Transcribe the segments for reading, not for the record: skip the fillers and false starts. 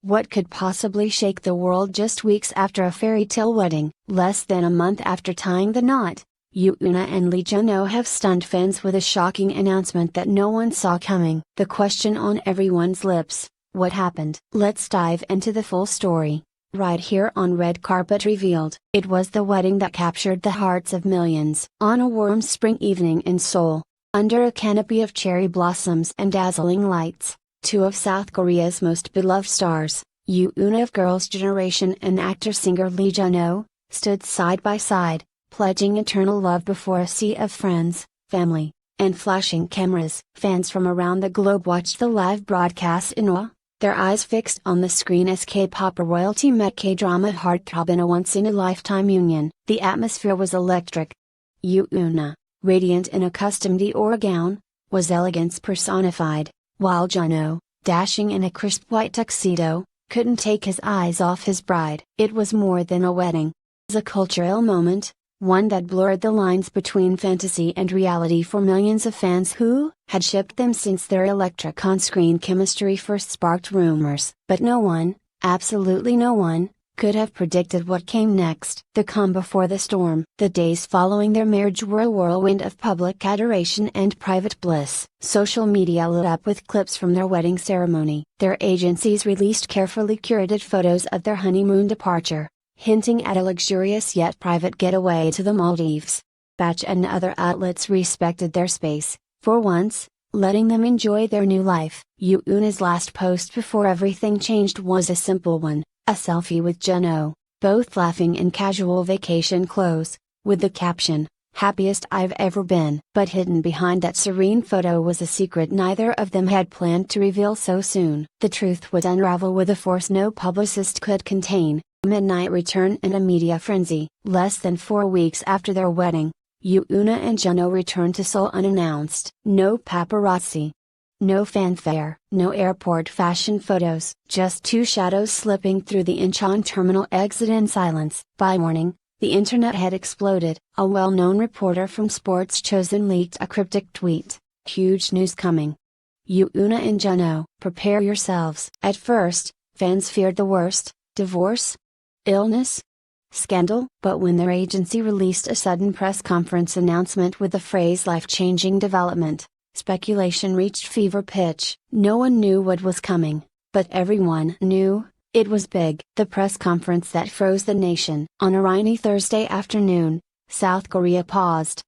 What could possibly shake the world just weeks after a fairy tale wedding? Less than a month after tying the knot, Yoona and Junho have stunned fans with a shocking announcement that no one saw coming. The question on everyone's lips: what happened? Let's dive into the full story, right here on Red Carpet Revealed. It was the wedding that captured the hearts of millions. On a warm spring evening in Seoul, under a canopy of cherry blossoms and dazzling lights, two of South Korea's most beloved stars, Yoona of Girls' Generation and actor-singer Junho, stood side by side, pledging eternal love before a sea of friends, family, and flashing cameras. Fans from around the globe watched the live broadcast in awe, their eyes fixed on the screen as K-pop royalty met K-drama heartthrob in a once-in-a-lifetime union. The atmosphere was electric. Yoona, radiant in a custom Dior gown, was elegance personified, while Junho, dashing in a crisp white tuxedo, couldn't take his eyes off his bride. It was more than a wedding. It was a cultural moment, one that blurred the lines between fantasy and reality for millions of fans who had shipped them since their electric on-screen chemistry first sparked rumors. But no one, absolutely no one, could have predicted what came next. The calm before the storm. The days following their marriage were a whirlwind of public adoration and private bliss. Social media lit up with clips from their wedding ceremony. Their agencies released carefully curated photos of their honeymoon departure, hinting at a luxurious yet private getaway to the Maldives. Batch and other outlets respected their space, for once, letting them enjoy their new life. Yoona's last post before everything changed was a simple one. A selfie with Junho, both laughing in casual vacation clothes, with the caption, "Happiest I've ever been." But hidden behind that serene photo was a secret neither of them had planned to reveal so soon. The truth would unravel with a force no publicist could contain. Midnight return and a media frenzy. Less than 4 weeks after their wedding, Yoona and Junho returned to Seoul unannounced. No paparazzi. No fanfare, no airport fashion photos, just two shadows slipping through the Incheon terminal exit in silence. By morning, the internet had exploded. A well-known reporter from Sports Chosen leaked a cryptic tweet: "Huge news coming. Yoona and Junho, prepare yourselves." At first, fans feared the worst: divorce? Illness? Scandal? But when their agency released a sudden press conference announcement with the phrase "life-changing development," speculation reached fever pitch. No one knew what was coming, but everyone knew, it was big. The press conference that froze the nation. On a rainy Thursday afternoon, South Korea paused.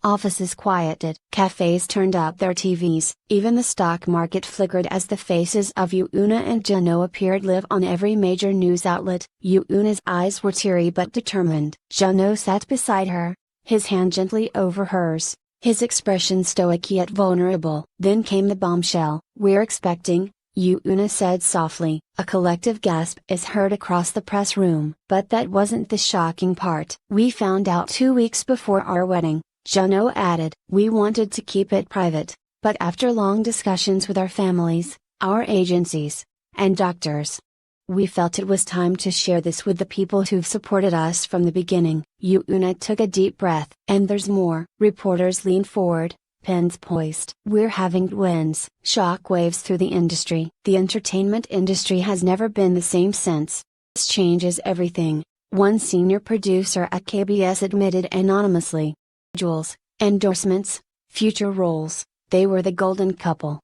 Offices quieted. Cafes turned up their TVs. Even the stock market flickered as the faces of Yoona and Junho appeared live on every major news outlet. Yoona's eyes were teary but determined. Junho sat beside her, his hand gently over hers, his expression stoic yet vulnerable. Then came the bombshell. "We're expecting," Yoona said softly. A collective gasp is heard across the press room. But that wasn't the shocking part. "We found out 2 weeks before our wedding," Junho added. "We wanted to keep it private, but after long discussions with our families, our agencies, and doctors, we felt it was time to share this with the people who've supported us from the beginning." Yoona took a deep breath. "And there's more." Reporters leaned forward, pens poised. "We're having twins." Shockwaves through the industry. The entertainment industry has never been the same since. This changes everything, one senior producer at KBS admitted anonymously. Jewels, endorsements, future roles, they were the golden couple.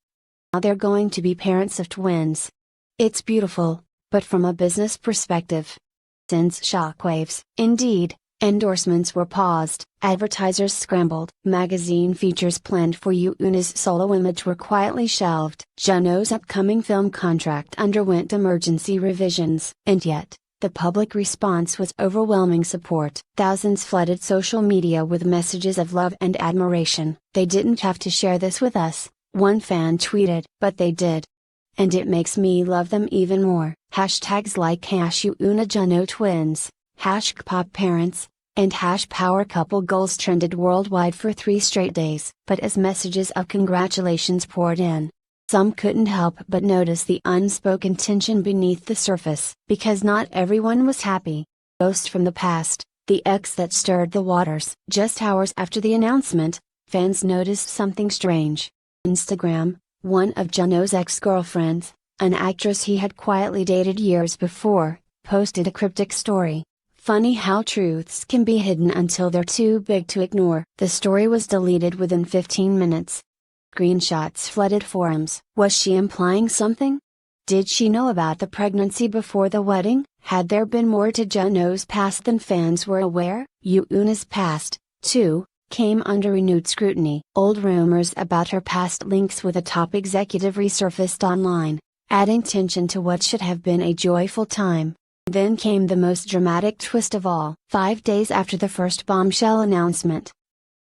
Now they're going to be parents of twins. It's beautiful, but from a business perspective, sends shockwaves. Indeed, endorsements were paused, advertisers scrambled. Magazine features planned for Yoona's solo image were quietly shelved. Junho's upcoming film contract underwent emergency revisions. And yet, the public response was overwhelming support. Thousands flooded social media with messages of love and admiration. "They didn't have to share this with us," one fan tweeted. "But they did. And it makes me love them even more." Hashtags like #Yoona Junho twins, #pop parents, and #power couple goals trended worldwide for 3 straight days. But as messages of congratulations poured in, some couldn't help but notice the unspoken tension beneath the surface. Because not everyone was happy. Ghost from the past, the ex that stirred the waters. Just hours after the announcement, fans noticed something strange. Instagram, one of Junho's ex-girlfriends, An actress he had quietly dated years before, posted a cryptic story. Funny how truths can be hidden until they're too big to ignore. The story was deleted within 15 minutes. Screenshots flooded forums. Was she implying something? Did she know about the pregnancy before the wedding? Had there been more to Junho's past than fans were aware? Yoona's past, too, came under renewed scrutiny. Old rumors about her past links with a top executive resurfaced online, adding tension to what should have been a joyful time. Then came the most dramatic twist of all. 5 days after the first bombshell announcement,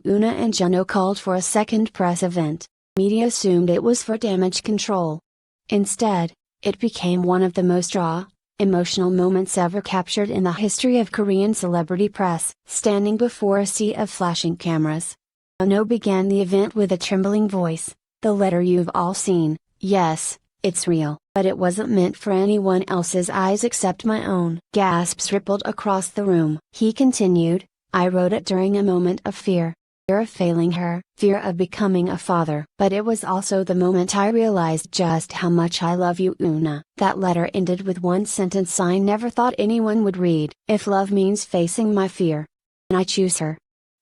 Yoona and Junho called for a second press event. Media assumed it was for damage control. Instead, it became one of the most raw, emotional moments ever captured in the history of Korean celebrity press. Standing before a sea of flashing cameras, Junho began the event with a trembling voice. "The letter you've all seen, yes, it's real, but it wasn't meant for anyone else's eyes except my own." Gasps rippled across the room. He continued, "I wrote it during a moment of fear. Fear of failing her, fear of becoming a father. But it was also the moment I realized just how much I love you, Yoona." That letter ended with one sentence I never thought anyone would read. "If love means facing my fear, I choose her.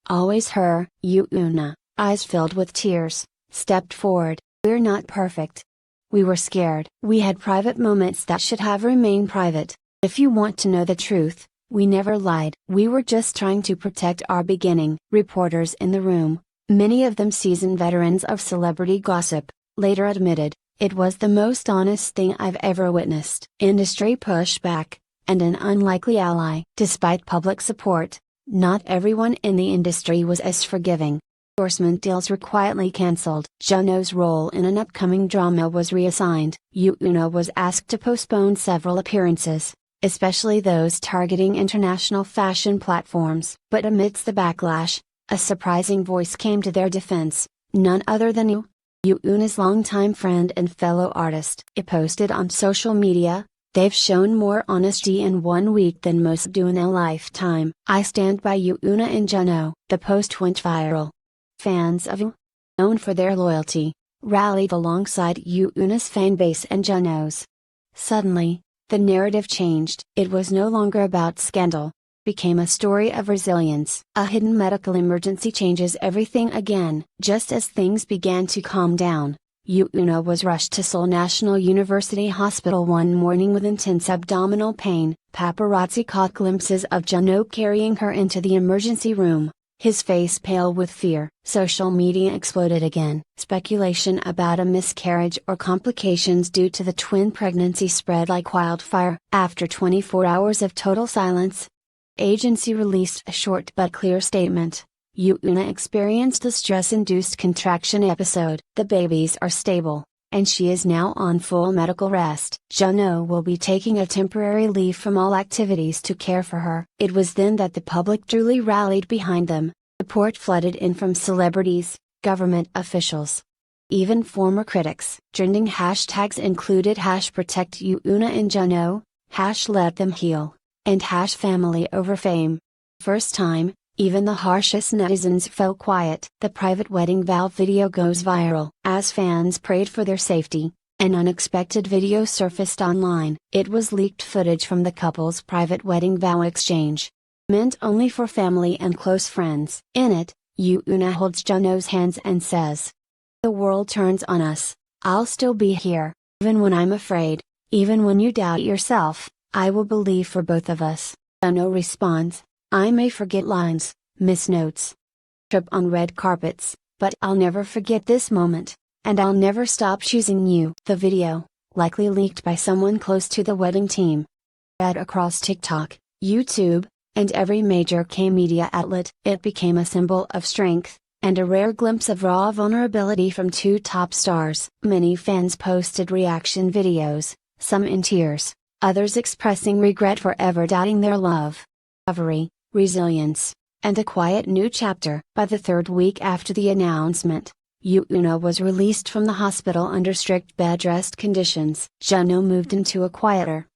Always her." Yoona, eyes filled with tears, stepped forward. "We're not perfect. We were scared. We had private moments that should have remained private. If you want to know the truth, we never lied. We were just trying to protect our beginning." Reporters in the room, many of them seasoned veterans of celebrity gossip, later admitted, "It was the most honest thing I've ever witnessed." Industry pushback, and an unlikely ally. Despite public support, not everyone in the industry was as forgiving. Endorsement deals were quietly cancelled. Junho's role in an upcoming drama was reassigned. Yoona was asked to postpone several appearances, especially those targeting international fashion platforms. But amidst the backlash, a surprising voice came to their defense, none other than Yoona's longtime friend and fellow artist. It posted on social media, "They've shown more honesty in 1 week than most do in a lifetime. I stand by Yoona and Junho." The post went viral. Fans of Yoona, known for their loyalty, rallied alongside Yoona's fanbase and Junho's. Suddenly, the narrative changed. It was no longer about scandal. It became a story of resilience. A hidden medical emergency changes everything again. Just as things began to calm down, Yoona was rushed to Seoul National University Hospital one morning with intense abdominal pain. Paparazzi caught glimpses of Junho carrying her into the emergency room, his face pale with fear. Social media exploded again. Speculation about a miscarriage or complications due to the twin pregnancy spread like wildfire. After 24 hours of total silence, the agency released a short but clear statement. Yoona experienced a stress-induced contraction episode. The babies are stable, and she is now on full medical rest. Junho will be taking a temporary leave from all activities to care for her. It was then that the public truly rallied behind them. Support flooded in from celebrities, government officials, even former critics. Trending hashtags included #ProtectYoona and Junho, #LetThemHeal, and #family over fame. First time, even the harshest netizens fell quiet. The private wedding vow video goes viral. As fans prayed for their safety, an unexpected video surfaced online. It was leaked footage from the couple's private wedding vow exchange, meant only for family and close friends. In it, Yoona holds Junho's hands and says, "The world turns on us, I'll still be here. Even when I'm afraid, even when you doubt yourself, I will believe for both of us." Junho responds, "I may forget lines, miss notes, trip on red carpets, but I'll never forget this moment, and I'll never stop choosing you." The video, likely leaked by someone close to the wedding team, spread across TikTok, YouTube, and every major K-media outlet. It became a symbol of strength, and a rare glimpse of raw vulnerability from two top stars. Many fans posted reaction videos, some in tears, others expressing regret for ever doubting their love. Recovery, resilience, and a quiet new chapter. By the third week after the announcement, Yoona was released from the hospital under strict bed rest conditions. Junho moved into a quieter,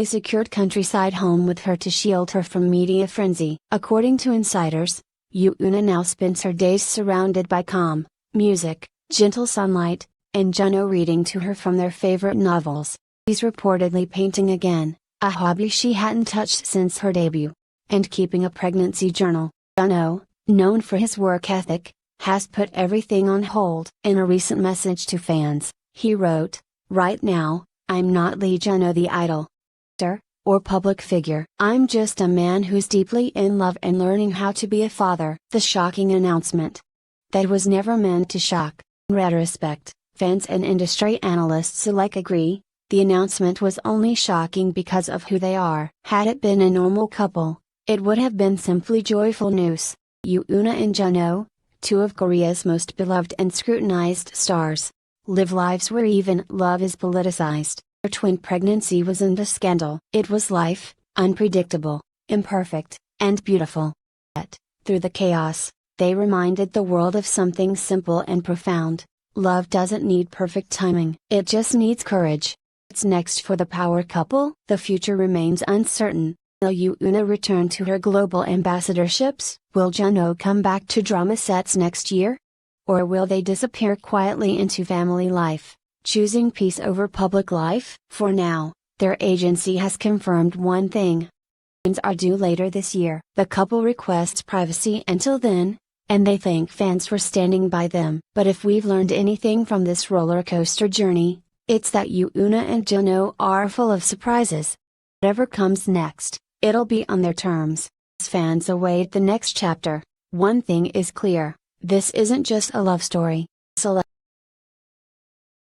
secured countryside home with her to shield her from media frenzy. According to insiders, Yoona now spends her days surrounded by calm, music, gentle sunlight, and Junho reading to her from their favorite novels. She's reportedly painting again, a hobby she hadn't touched since her debut, and keeping a pregnancy journal. Junho, known for his work ethic, has put everything on hold. In a recent message to fans, he wrote, "Right now, I'm not Lee Junho the idol or public figure. I'm just a man who's deeply in love and learning how to be a father." The shocking announcement. That was never meant to shock. In retrospect, fans and industry analysts alike agree, the announcement was only shocking because of who they are. Had it been a normal couple, it would have been simply joyful news. Yoona and Junho, two of Korea's most beloved and scrutinized stars, live lives where even love is politicized. Their twin pregnancy wasn't a scandal. It was life, unpredictable, imperfect, and beautiful. Yet, through the chaos, they reminded the world of something simple and profound. Love doesn't need perfect timing. It just needs courage. What's next for the power couple? The future remains uncertain. Will Yoona return to her global ambassadorships? Will Junho come back to drama sets next year? Or will they disappear quietly into family life, choosing peace over public life? For now, their agency has confirmed one thing. Twins are due later this year. The couple requests privacy until then, and they thank fans for standing by them. But if we've learned anything from this roller coaster journey, it's that Yoona and Junho are full of surprises. Whatever comes next, it'll be on their terms. As fans await the next chapter, one thing is clear, this isn't just a love story.